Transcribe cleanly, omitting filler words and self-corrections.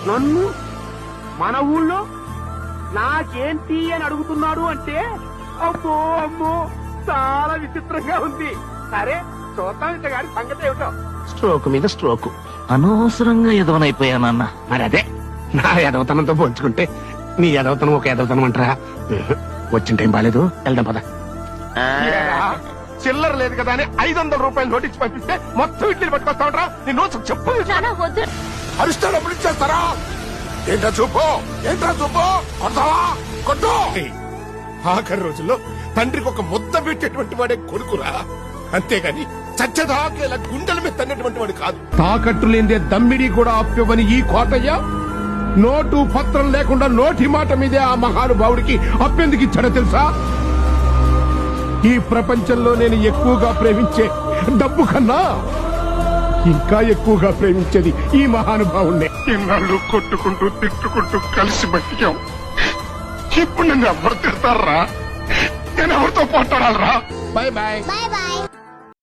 నన్ను మన ఊళ్ళో నాకేంటి అని అడుగుతున్నాడు అంటే అమ్మో అమ్మో చాలా విచిత్రంగా ఉంది. సరే చూద్దాం ఇంత గారి సంగతి ఏమిటో. స్ట్రోక్ మీద స్ట్రోక్, అనవసరంగా ఎదవనైపోయానన్న. మరి అదే నా ఎదవతనంతో పోల్చుకుంటే నీ ఎదవతనం ఒక ఎదవతనం అంటారా? వచ్చిన టైం బాలేదు, వెళ్దాం పద. చిల్లర లేదు కదా అని 500 రూపాయలు నోటీస్ పంపిస్తే మొత్తం ఇడ్లీలు పట్టుకొస్తా ఉంటా. నీ నోట్స్ చెప్పు. అరుస్తాడప్పుడు ఇచ్చేస్తారా? ఏంటా చూపు, ఏంటా చూపు, కొడతావా కొట్టు. ఆఖరి రోజుల్లో తండ్రికి ఒక ముద్ద పెట్టేటువంటి వాడే కొడుకురా, అంతేగాని చచ్చదాకేలా గుండెల మీద తన్నటువంటి వాడు కాదు. తాకట్టు లేదే దమ్మిడి కూడా అప్పివ్వని ఈ కోటయ్య నోటు పత్రం లేకుండా నోటి మాట మీదే ఆ మహానుభావుడికి అప్పెందుకు ఇచ్చాడో తెలుసా? ఈ ప్రపంచంలో నేను ఎక్కువగా ప్రేమించే డబ్బు కన్నా ఇంకా ఎక్కువగా ప్రేమించేది ఈ మహానుభావుణ్ణి. ఇన్నాళ్ళు కొట్టుకుంటూ తిట్టుకుంటూ కలిసి బతికాం. ఇప్పుడు నన్ను ఎవరు తిడతారా? నేను ఎవరితో పోట్లాడాలరా? Bye bye.